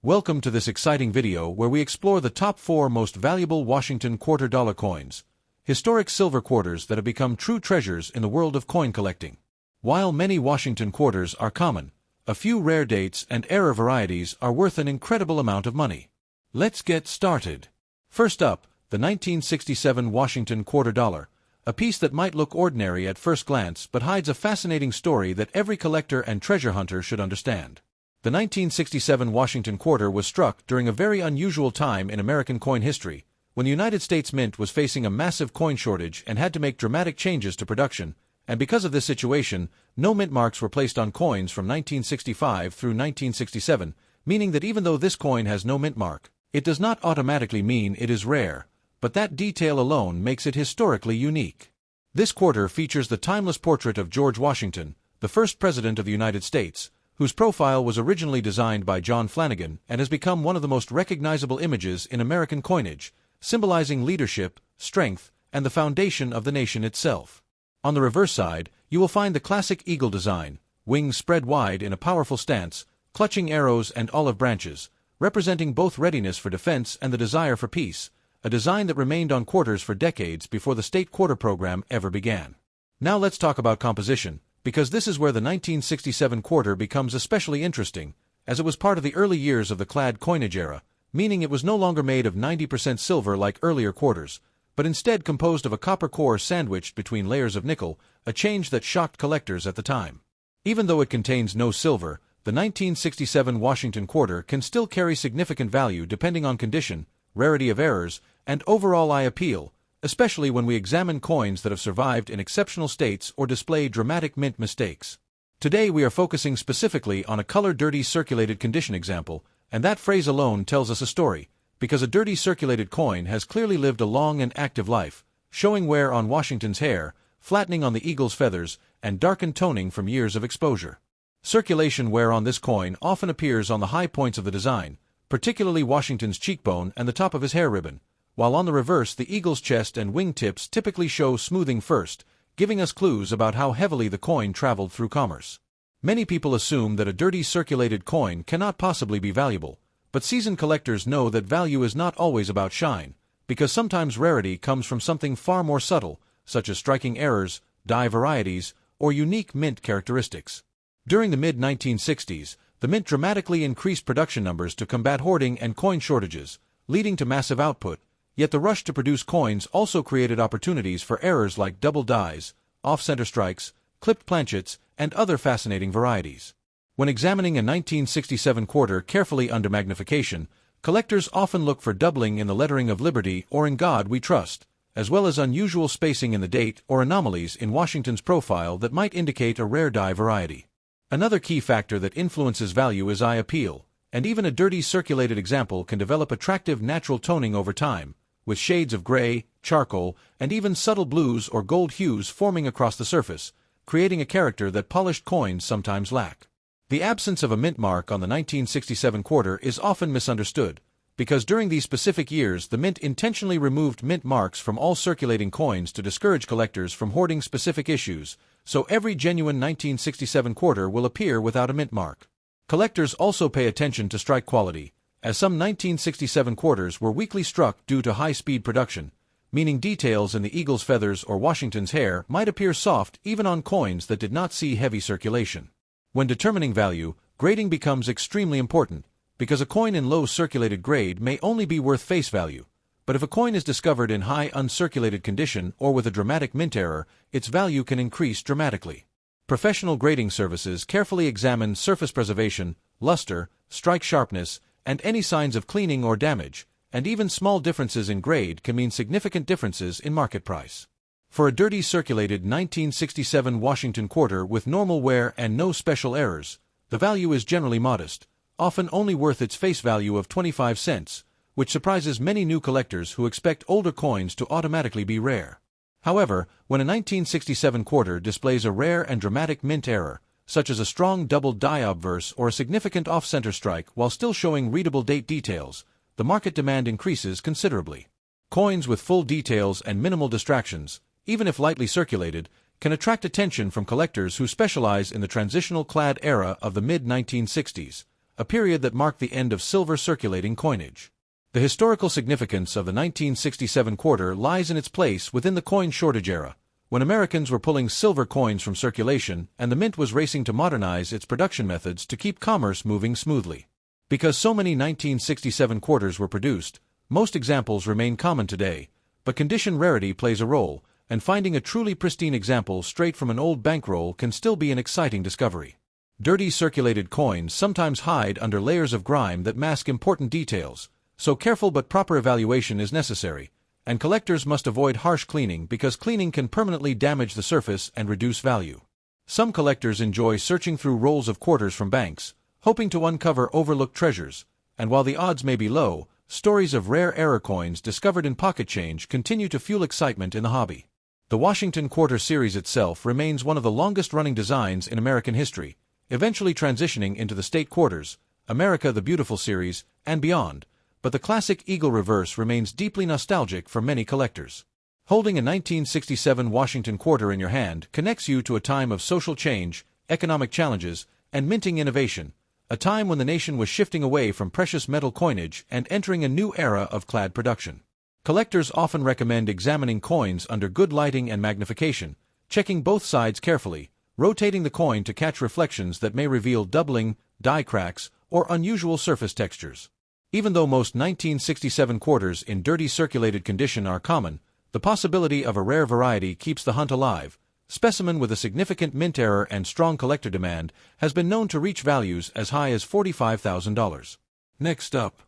Welcome to this exciting video where we explore the top 4 most valuable Washington quarter-dollar coins, historic silver quarters that have become true treasures in the world of coin collecting. While many Washington quarters are common, a few rare dates and era varieties are worth an incredible amount of money. Let's get started. First up, the 1967 Washington quarter dollar, a piece that might look ordinary at first glance but hides a fascinating story that every collector and treasure hunter should understand. The 1967 Washington quarter was struck during a very unusual time in American coin history, when the United States Mint was facing a massive coin shortage and had to make dramatic changes to production, and because of this situation, no mint marks were placed on coins from 1965 through 1967, meaning that even though this coin has no mint mark, it does not automatically mean it is rare, but that detail alone makes it historically unique. This quarter features the timeless portrait of George Washington, the first President of the United States, whose profile was originally designed by John Flanagan and has become one of the most recognizable images in American coinage, symbolizing leadership, strength, and the foundation of the nation itself. On the reverse side, you will find the classic eagle design, wings spread wide in a powerful stance, clutching arrows and olive branches, representing both readiness for defense and the desire for peace, a design that remained on quarters for decades before the state quarter program ever began. Now let's talk about composition, because this is where the 1967 quarter becomes especially interesting, as it was part of the early years of the clad coinage era, meaning it was no longer made of 90% silver like earlier quarters, but instead composed of a copper core sandwiched between layers of nickel, a change that shocked collectors at the time. Even though it contains no silver, the 1967 Washington quarter can still carry significant value depending on condition, rarity of errors, and overall eye appeal, especially when we examine coins that have survived in exceptional states or display dramatic mint mistakes. Today we are focusing specifically on a color dirty circulated condition example, and that phrase alone tells us a story, because a dirty circulated coin has clearly lived a long and active life, showing wear on Washington's hair, flattening on the eagle's feathers, and darkened toning from years of exposure. Circulation wear on this coin often appears on the high points of the design, particularly Washington's cheekbone and the top of his hair ribbon, while on the reverse the eagle's chest and wing tips typically show smoothing first, giving us clues about how heavily the coin traveled through commerce. Many people assume that a dirty circulated coin cannot possibly be valuable, but seasoned collectors know that value is not always about shine, because sometimes rarity comes from something far more subtle, such as striking errors, die varieties, or unique mint characteristics. During the mid-1960s, the mint dramatically increased production numbers to combat hoarding and coin shortages, leading to massive output. Yet the rush to produce coins also created opportunities for errors like double dies, off-center strikes, clipped planchets, and other fascinating varieties. When examining a 1967 quarter carefully under magnification, collectors often look for doubling in the lettering of Liberty or In God We Trust, as well as unusual spacing in the date or anomalies in Washington's profile that might indicate a rare die variety. Another key factor that influences value is eye appeal, and even a dirty circulated example can develop attractive natural toning over time, with shades of gray, charcoal, and even subtle blues or gold hues forming across the surface, creating a character that polished coins sometimes lack. The absence of a mint mark on the 1967 quarter is often misunderstood, because during these specific years the mint intentionally removed mint marks from all circulating coins to discourage collectors from hoarding specific issues, so every genuine 1967 quarter will appear without a mint mark. Collectors also pay attention to strike quality, as some 1967 quarters were weakly struck due to high-speed production, meaning details in the eagle's feathers or Washington's hair might appear soft even on coins that did not see heavy circulation. When determining value, grading becomes extremely important, because a coin in low circulated grade may only be worth face value, but if a coin is discovered in high uncirculated condition or with a dramatic mint error, its value can increase dramatically. Professional grading services carefully examine surface preservation, luster, strike sharpness, and any signs of cleaning or damage, and even small differences in grade can mean significant differences in market price. For a dirty circulated 1967 Washington quarter with normal wear and no special errors, the value is generally modest, often only worth its face value of 25 cents, which surprises many new collectors who expect older coins to automatically be rare. However, when a 1967 quarter displays a rare and dramatic mint error, such as a strong double die obverse or a significant off-center strike while still showing readable date details, the market demand increases considerably. Coins with full details and minimal distractions, even if lightly circulated, can attract attention from collectors who specialize in the transitional clad era of the mid-1960s, a period that marked the end of silver circulating coinage. The historical significance of the 1967 quarter lies in its place within the coin shortage era, when Americans were pulling silver coins from circulation and the mint was racing to modernize its production methods to keep commerce moving smoothly. Because so many 1967 quarters were produced, most examples remain common today, but condition rarity plays a role, and finding a truly pristine example straight from an old bankroll can still be an exciting discovery. Dirty circulated coins sometimes hide under layers of grime that mask important details, so careful but proper evaluation is necessary, and collectors must avoid harsh cleaning because cleaning can permanently damage the surface and reduce value. Some collectors enjoy searching through rolls of quarters from banks, hoping to uncover overlooked treasures, and while the odds may be low, stories of rare error coins discovered in pocket change continue to fuel excitement in the hobby. The Washington Quarter series itself remains one of the longest-running designs in American history, eventually transitioning into the State Quarters, America the Beautiful series, and beyond, but the classic eagle reverse remains deeply nostalgic for many collectors. Holding a 1967 Washington Quarter in your hand connects you to a time of social change, economic challenges, and minting innovation, a time when the nation was shifting away from precious metal coinage and entering a new era of clad production. Collectors often recommend examining coins under good lighting and magnification, checking both sides carefully, rotating the coin to catch reflections that may reveal doubling, die cracks, or unusual surface textures. Even though most 1967 quarters in dirty circulated condition are common, the possibility of a rare variety keeps the hunt alive. Specimen with a significant mint error and strong collector demand has been known to reach values as high as $45,000. Next up,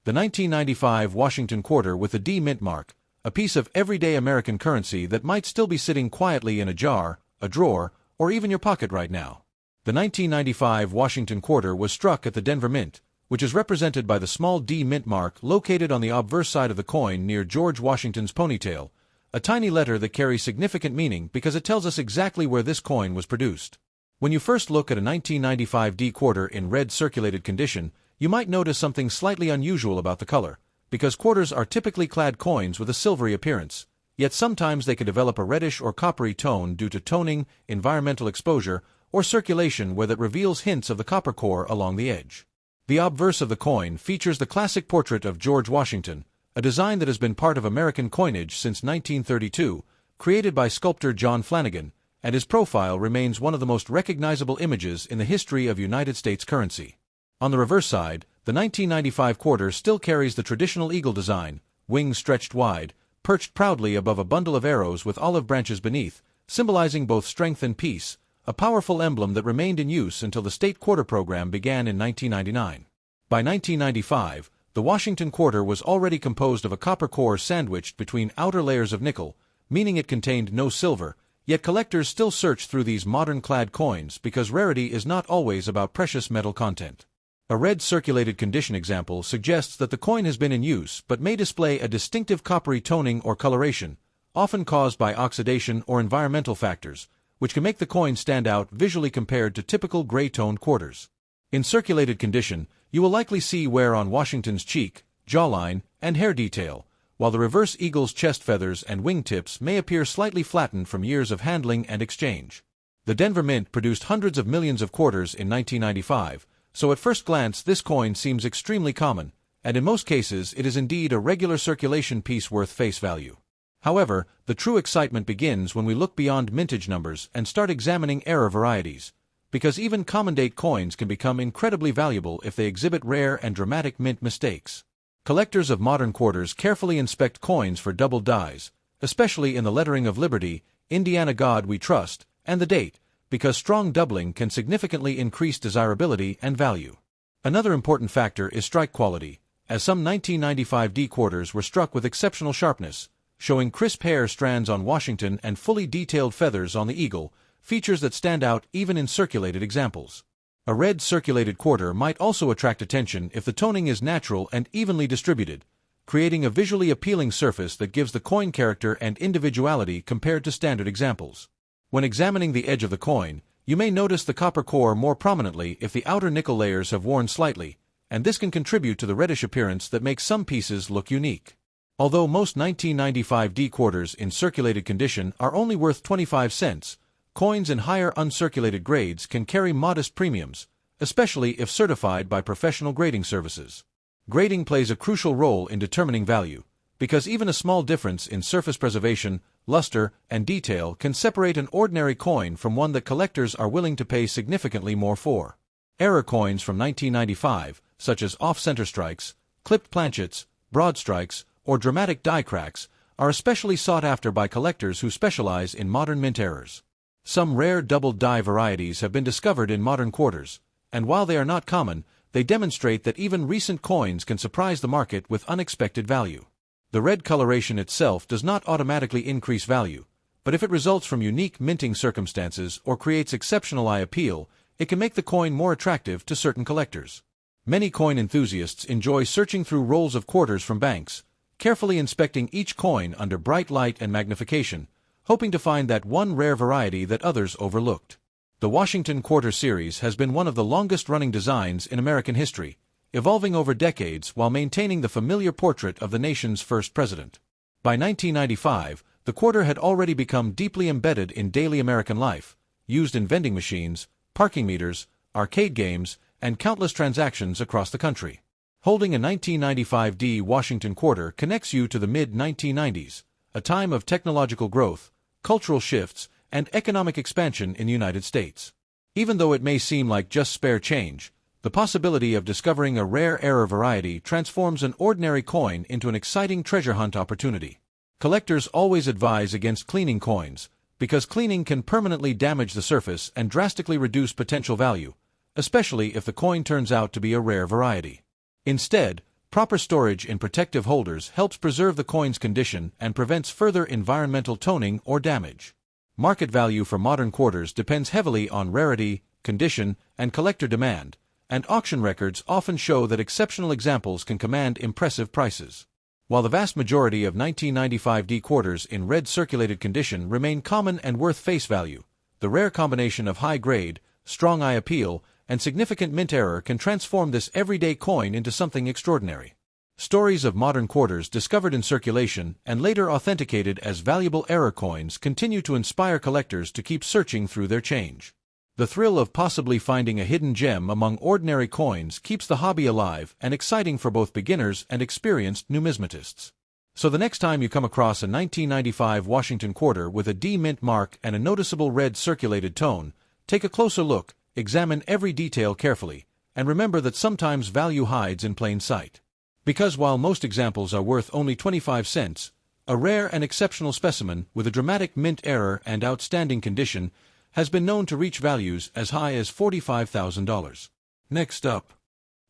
the 1995 Washington Quarter with the D mint mark, a piece of everyday American currency that might still be sitting quietly in a jar, a drawer, or even your pocket right now. The 1995 Washington Quarter was struck at the Denver Mint, which is represented by the small D mint mark located on the obverse side of the coin near George Washington's ponytail, a tiny letter that carries significant meaning because it tells us exactly where this coin was produced. When you first look at a 1995 D quarter in red circulated condition, you might notice something slightly unusual about the color, because quarters are typically clad coins with a silvery appearance, yet sometimes they can develop a reddish or coppery tone due to toning, environmental exposure, or circulation where that reveals hints of the copper core along the edge. The obverse of the coin features the classic portrait of George Washington, a design that has been part of American coinage since 1932, created by sculptor John Flanagan, and his profile remains one of the most recognizable images in the history of United States currency. On the reverse side, the 1995 quarter still carries the traditional eagle design, wings stretched wide, perched proudly above a bundle of arrows with olive branches beneath, symbolizing both strength and peace, a powerful emblem that remained in use until the state quarter program began in 1999. By 1995, the Washington Quarter was already composed of a copper core sandwiched between outer layers of nickel, meaning it contained no silver, yet collectors still search through these modern-clad coins because rarity is not always about precious metal content. A red circulated condition example suggests that the coin has been in use but may display a distinctive coppery toning or coloration, often caused by oxidation or environmental factors, which can make the coin stand out visually compared to typical gray-toned quarters. In circulated condition, you will likely see wear on Washington's cheek, jawline, and hair detail, while the reverse eagle's chest feathers and wingtips may appear slightly flattened from years of handling and exchange. The Denver Mint produced hundreds of millions of quarters in 1995, so at first glance this coin seems extremely common, and in most cases it is indeed a regular circulation piece worth face value. However, the true excitement begins when we look beyond mintage numbers and start examining error varieties, because even common-date coins can become incredibly valuable if they exhibit rare and dramatic mint mistakes. Collectors of modern quarters carefully inspect coins for double dies, especially in the lettering of Liberty, Indiana God We Trust, and the date, because strong doubling can significantly increase desirability and value. Another important factor is strike quality, as some 1995 D quarters were struck with exceptional sharpness, showing crisp hair strands on Washington and fully detailed feathers on the eagle, features that stand out even in circulated examples. A red circulated quarter might also attract attention if the toning is natural and evenly distributed, creating a visually appealing surface that gives the coin character and individuality compared to standard examples. When examining the edge of the coin, you may notice the copper core more prominently if the outer nickel layers have worn slightly, and this can contribute to the reddish appearance that makes some pieces look unique. Although most 1995 D quarters in circulated condition are only worth 25 cents, coins in higher uncirculated grades can carry modest premiums, especially if certified by professional grading services. Grading plays a crucial role in determining value, because even a small difference in surface preservation, luster, and detail can separate an ordinary coin from one that collectors are willing to pay significantly more for. Error coins from 1995, such as off-center strikes, clipped planchets, broad strikes, or dramatic die cracks, are especially sought after by collectors who specialize in modern mint errors. Some rare double die varieties have been discovered in modern quarters, and while they are not common, they demonstrate that even recent coins can surprise the market with unexpected value. The red coloration itself does not automatically increase value, but if it results from unique minting circumstances or creates exceptional eye appeal, it can make the coin more attractive to certain collectors. Many coin enthusiasts enjoy searching through rolls of quarters from banks, carefully inspecting each coin under bright light and magnification, hoping to find that one rare variety that others overlooked. The Washington Quarter Series has been one of the longest-running designs in American history, evolving over decades while maintaining the familiar portrait of the nation's first president. By 1995, the quarter had already become deeply embedded in daily American life, used in vending machines, parking meters, arcade games, and countless transactions across the country. Holding a 1995D Washington Quarter connects you to the mid-1990s, a time of technological growth, cultural shifts, and economic expansion in the United States. Even though it may seem like just spare change, the possibility of discovering a rare error variety transforms an ordinary coin into an exciting treasure hunt opportunity. Collectors always advise against cleaning coins, because cleaning can permanently damage the surface and drastically reduce potential value, especially if the coin turns out to be a rare variety. Instead, proper storage in protective holders helps preserve the coin's condition and prevents further environmental toning or damage. Market value for modern quarters depends heavily on rarity, condition, and collector demand, and auction records often show that exceptional examples can command impressive prices. While the vast majority of 1995D quarters in red circulated condition remain common and worth face value, the rare combination of high grade, strong eye appeal, and significant mint error can transform this everyday coin into something extraordinary. Stories of modern quarters discovered in circulation and later authenticated as valuable error coins continue to inspire collectors to keep searching through their change. The thrill of possibly finding a hidden gem among ordinary coins keeps the hobby alive and exciting for both beginners and experienced numismatists. So the next time you come across a 1995 Washington Quarter with a D mint mark and a noticeable red circulated tone, take a closer look, examine every detail carefully, and remember that sometimes value hides in plain sight. Because while most examples are worth only 25 cents, a rare and exceptional specimen with a dramatic mint error and outstanding condition has been known to reach values as high as $45,000. Next up,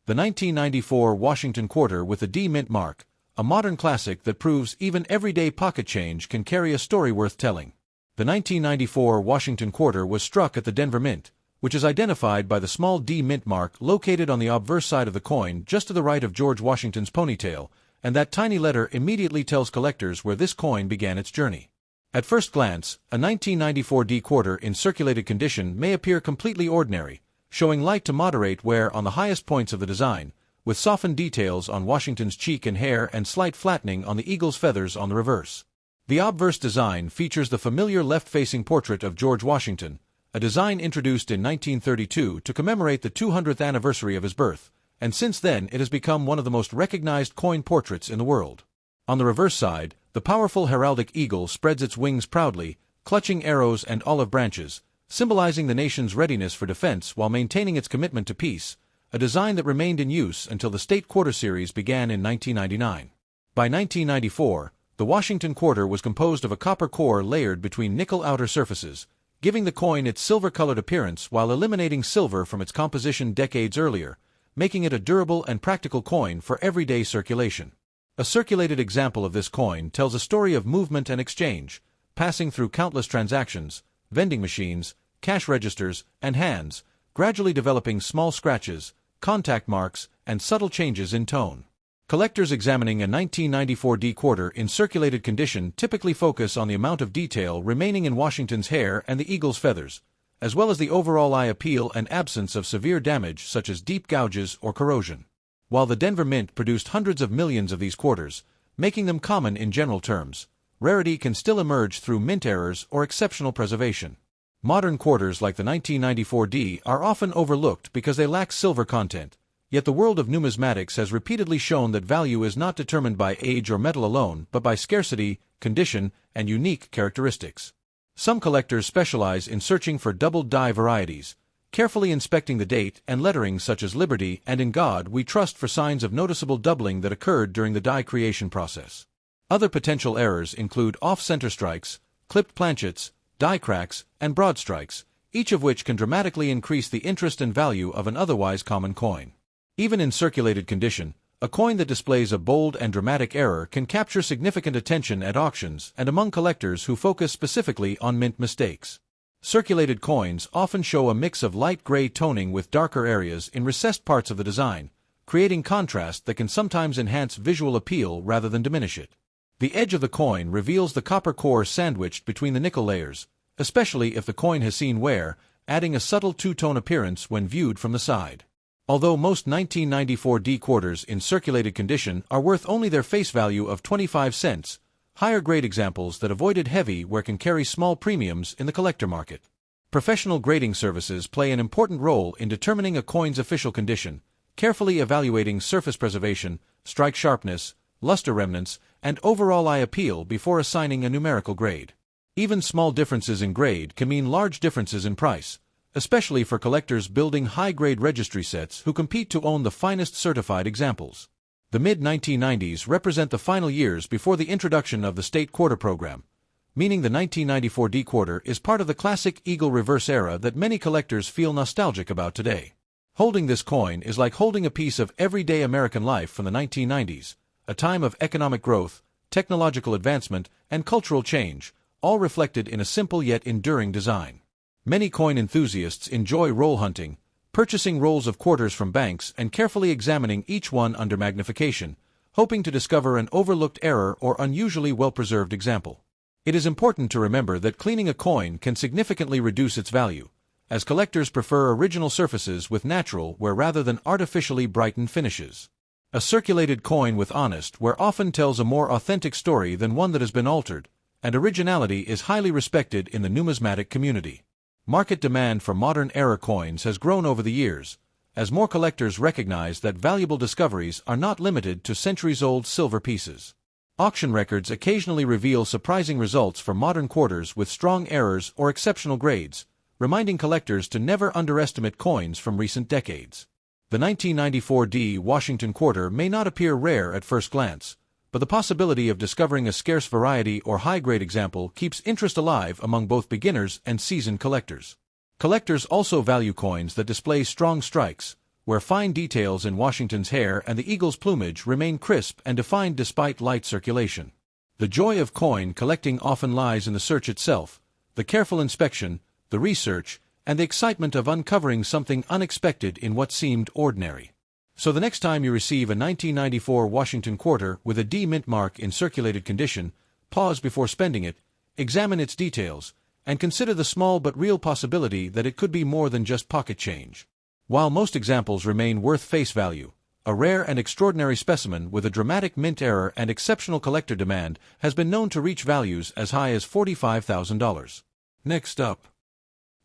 the 1994 Washington Quarter with a D mint mark, a modern classic that proves even everyday pocket change can carry a story worth telling. The 1994 Washington Quarter was struck at the Denver Mint, which is identified by the small D mint mark located on the obverse side of the coin just to the right of George Washington's ponytail, and that tiny letter immediately tells collectors where this coin began its journey. At first glance, a 1994 D quarter in circulated condition may appear completely ordinary, showing light to moderate wear on the highest points of the design, with softened details on Washington's cheek and hair and slight flattening on the eagle's feathers on the reverse. The obverse design features the familiar left-facing portrait of George Washington, a design introduced in 1932 to commemorate the 200th anniversary of his birth, and since then it has become one of the most recognized coin portraits in the world. On the reverse side, the powerful heraldic eagle spreads its wings proudly, clutching arrows and olive branches, symbolizing the nation's readiness for defense while maintaining its commitment to peace, a design that remained in use until the State Quarter Series began in 1999. By 1994, the Washington Quarter was composed of a copper core layered between nickel outer surfaces, giving the coin its silver-colored appearance while eliminating silver from its composition decades earlier, making it a durable and practical coin for everyday circulation. A circulated example of this coin tells a story of movement and exchange, passing through countless transactions, vending machines, cash registers, and hands, gradually developing small scratches, contact marks, and subtle changes in tone. Collectors examining a 1994 D quarter in circulated condition typically focus on the amount of detail remaining in Washington's hair and the eagle's feathers, as well as the overall eye appeal and absence of severe damage such as deep gouges or corrosion. While the Denver Mint produced hundreds of millions of these quarters, making them common in general terms, rarity can still emerge through mint errors or exceptional preservation. Modern quarters like the 1994D are often overlooked because they lack silver content, yet the world of numismatics has repeatedly shown that value is not determined by age or metal alone, but by scarcity, condition, and unique characteristics. Some collectors specialize in searching for double die varieties, carefully inspecting the date and lettering such as Liberty and In God We Trust for signs of noticeable doubling that occurred during the die creation process. Other potential errors include off-center strikes, clipped planchets, die cracks, and broad strikes, each of which can dramatically increase the interest and value of an otherwise common coin. Even in circulated condition, a coin that displays a bold and dramatic error can capture significant attention at auctions and among collectors who focus specifically on mint mistakes. Circulated coins often show a mix of light gray toning with darker areas in recessed parts of the design, creating contrast that can sometimes enhance visual appeal rather than diminish it. The edge of the coin reveals the copper core sandwiched between the nickel layers, especially if the coin has seen wear, adding a subtle two-tone appearance when viewed from the side. Although most 1994D quarters in circulated condition are worth only their face value of 25 cents, higher-grade examples that avoided heavy wear can carry small premiums in the collector market. Professional grading services play an important role in determining a coin's official condition, carefully evaluating surface preservation, strike sharpness, luster remnants, and overall eye appeal before assigning a numerical grade. Even small differences in grade can mean large differences in price, especially for collectors building high-grade registry sets who compete to own the finest certified examples. The mid-1990s represent the final years before the introduction of the state quarter program, meaning the 1994D quarter is part of the classic eagle reverse era that many collectors feel nostalgic about today. Holding this coin is like holding a piece of everyday American life from the 1990s, a time of economic growth, technological advancement, and cultural change, all reflected in a simple yet enduring design. Many coin enthusiasts enjoy roll hunting, purchasing rolls of quarters from banks and carefully examining each one under magnification, hoping to discover an overlooked error or unusually well-preserved example. It is important to remember that cleaning a coin can significantly reduce its value, as collectors prefer original surfaces with natural wear rather than artificially brightened finishes. A circulated coin with honest wear often tells a more authentic story than one that has been altered, and originality is highly respected in the numismatic community. Market demand for modern-era coins has grown over the years, as more collectors recognize that valuable discoveries are not limited to centuries-old silver pieces. Auction records occasionally reveal surprising results for modern quarters with strong errors or exceptional grades, reminding collectors to never underestimate coins from recent decades. The 1994D Washington quarter may not appear rare at first glance, but the possibility of discovering a scarce variety or high-grade example keeps interest alive among both beginners and seasoned collectors. Collectors also value coins that display strong strikes, where fine details in Washington's hair and the eagle's plumage remain crisp and defined despite light circulation. The joy of coin collecting often lies in the search itself, the careful inspection, the research, and the excitement of uncovering something unexpected in what seemed ordinary. So the next time you receive a 1994 Washington quarter with a D mint mark in circulated condition, pause before spending it, examine its details, and consider the small but real possibility that it could be more than just pocket change. While most examples remain worth face value, a rare and extraordinary specimen with a dramatic mint error and exceptional collector demand has been known to reach values as high as $45,000. Next up,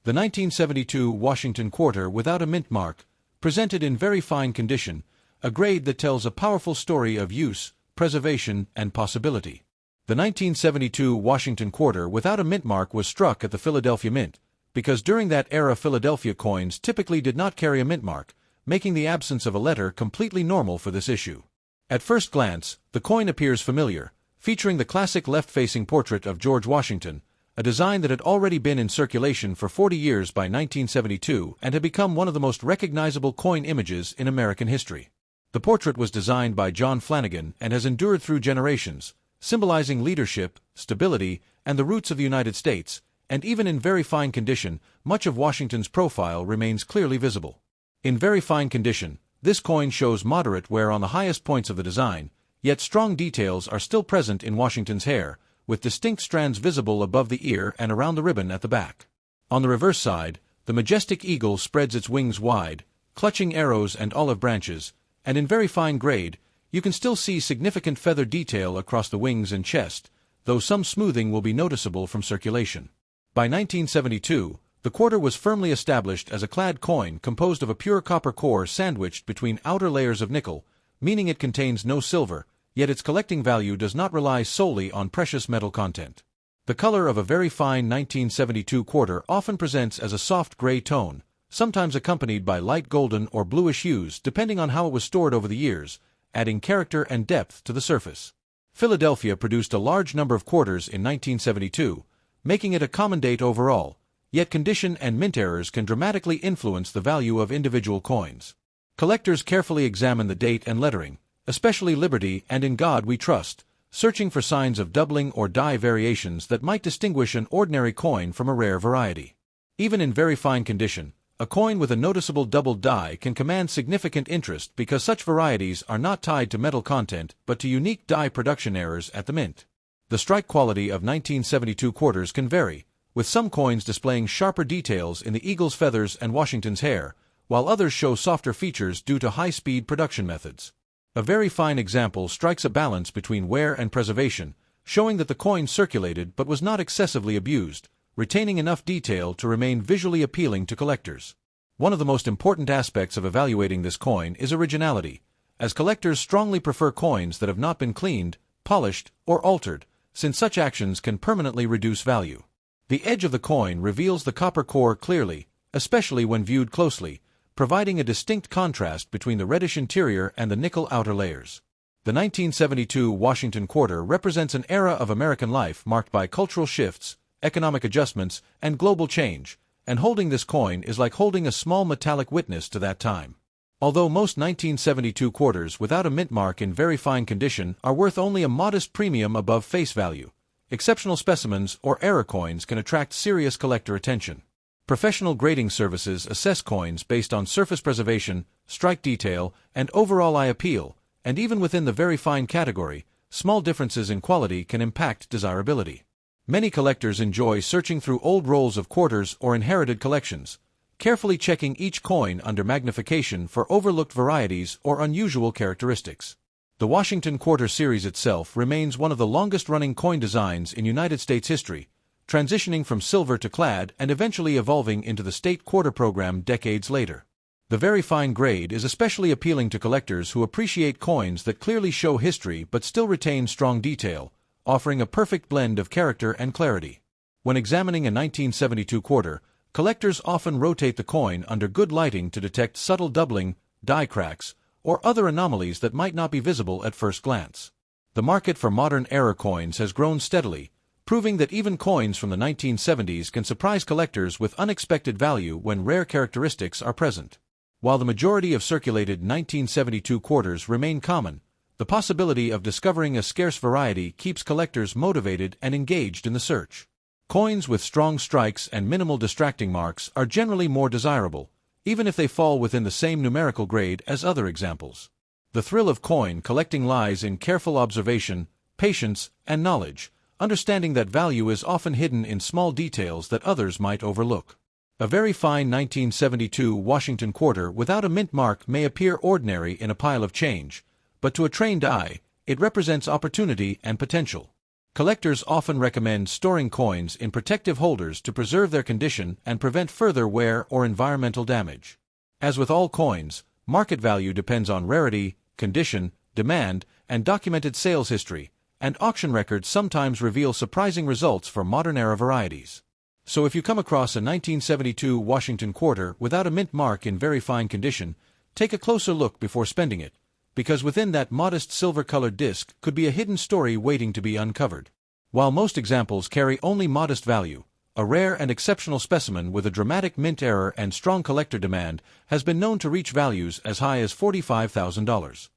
the 1972 Washington quarter without a mint mark, presented in very fine condition, a grade that tells a powerful story of use, preservation, and possibility. The 1972 Washington quarter without a mint mark was struck at the Philadelphia Mint, because during that era Philadelphia coins typically did not carry a mint mark, making the absence of a letter completely normal for this issue. At first glance, the coin appears familiar, featuring the classic left-facing portrait of George Washington, a design that had already been in circulation for 40 years by 1972 and had become one of the most recognizable coin images in American history. The portrait was designed by John Flanagan and has endured through generations, symbolizing leadership, stability, and the roots of the United States, and even in very fine condition, much of Washington's profile remains clearly visible. In very fine condition, this coin shows moderate wear on the highest points of the design, yet strong details are still present in Washington's hair, with distinct strands visible above the ear and around the ribbon at the back. On the reverse side, the majestic eagle spreads its wings wide, clutching arrows and olive branches, and in very fine grade, you can still see significant feather detail across the wings and chest, though some smoothing will be noticeable from circulation. By 1972, The quarter was firmly established as a clad coin composed of a pure copper core sandwiched between outer layers of nickel, meaning it contains no silver, yet its collecting value does not rely solely on precious metal content. The color of a very fine 1972 quarter often presents as a soft gray tone, sometimes accompanied by light golden or bluish hues depending on how it was stored over the years, adding character and depth to the surface. Philadelphia produced a large number of quarters in 1972, making it a common date overall, yet condition and mint errors can dramatically influence the value of individual coins. Collectors carefully examine the date and lettering, especially Liberty and In God We Trust, searching for signs of doubling or die variations that might distinguish an ordinary coin from a rare variety. Even in very fine condition, a coin with a noticeable doubled die can command significant interest because such varieties are not tied to metal content but to unique die production errors at the mint. The strike quality of 1972 quarters can vary, with some coins displaying sharper details in the eagle's feathers and Washington's hair, while others show softer features due to high-speed production methods. A very fine example strikes a balance between wear and preservation, showing that the coin circulated but was not excessively abused, retaining enough detail to remain visually appealing to collectors. One of the most important aspects of evaluating this coin is originality, as collectors strongly prefer coins that have not been cleaned, polished, or altered, since such actions can permanently reduce value. The edge of the coin reveals the copper core clearly, especially when viewed closely, providing a distinct contrast between the reddish interior and the nickel outer layers. The 1972 Washington quarter represents an era of American life marked by cultural shifts, economic adjustments, and global change, and holding this coin is like holding a small metallic witness to that time. Although most 1972 quarters without a mint mark in very fine condition are worth only a modest premium above face value, exceptional specimens or error coins can attract serious collector attention. Professional grading services assess coins based on surface preservation, strike detail, and overall eye appeal, and even within the very fine category, small differences in quality can impact desirability. Many collectors enjoy searching through old rolls of quarters or inherited collections, carefully checking each coin under magnification for overlooked varieties or unusual characteristics. The Washington Quarter series itself remains one of the longest-running coin designs in United States history, transitioning from silver to clad and eventually evolving into the state quarter program decades later. The very fine grade is especially appealing to collectors who appreciate coins that clearly show history but still retain strong detail, offering a perfect blend of character and clarity. When examining a 1972 quarter, collectors often rotate the coin under good lighting to detect subtle doubling, die cracks, or other anomalies that might not be visible at first glance. The market for modern era coins has grown steadily, proving that even coins from the 1970s can surprise collectors with unexpected value when rare characteristics are present. While the majority of circulated 1972 quarters remain common, the possibility of discovering a scarce variety keeps collectors motivated and engaged in the search. Coins with strong strikes and minimal distracting marks are generally more desirable, even if they fall within the same numerical grade as other examples. The thrill of coin collecting lies in careful observation, patience, and knowledge, understanding that value is often hidden in small details that others might overlook. A very fine 1972 Washington quarter without a mint mark may appear ordinary in a pile of change, but to a trained eye, it represents opportunity and potential. Collectors often recommend storing coins in protective holders to preserve their condition and prevent further wear or environmental damage. As with all coins, market value depends on rarity, condition, demand, and documented sales history, and auction records sometimes reveal surprising results for modern-era varieties. So if you come across a 1972 Washington quarter without a mint mark in very fine condition, take a closer look before spending it, because within that modest silver-colored disc could be a hidden story waiting to be uncovered. While most examples carry only modest value, a rare and exceptional specimen with a dramatic mint error and strong collector demand has been known to reach values as high as $45,000.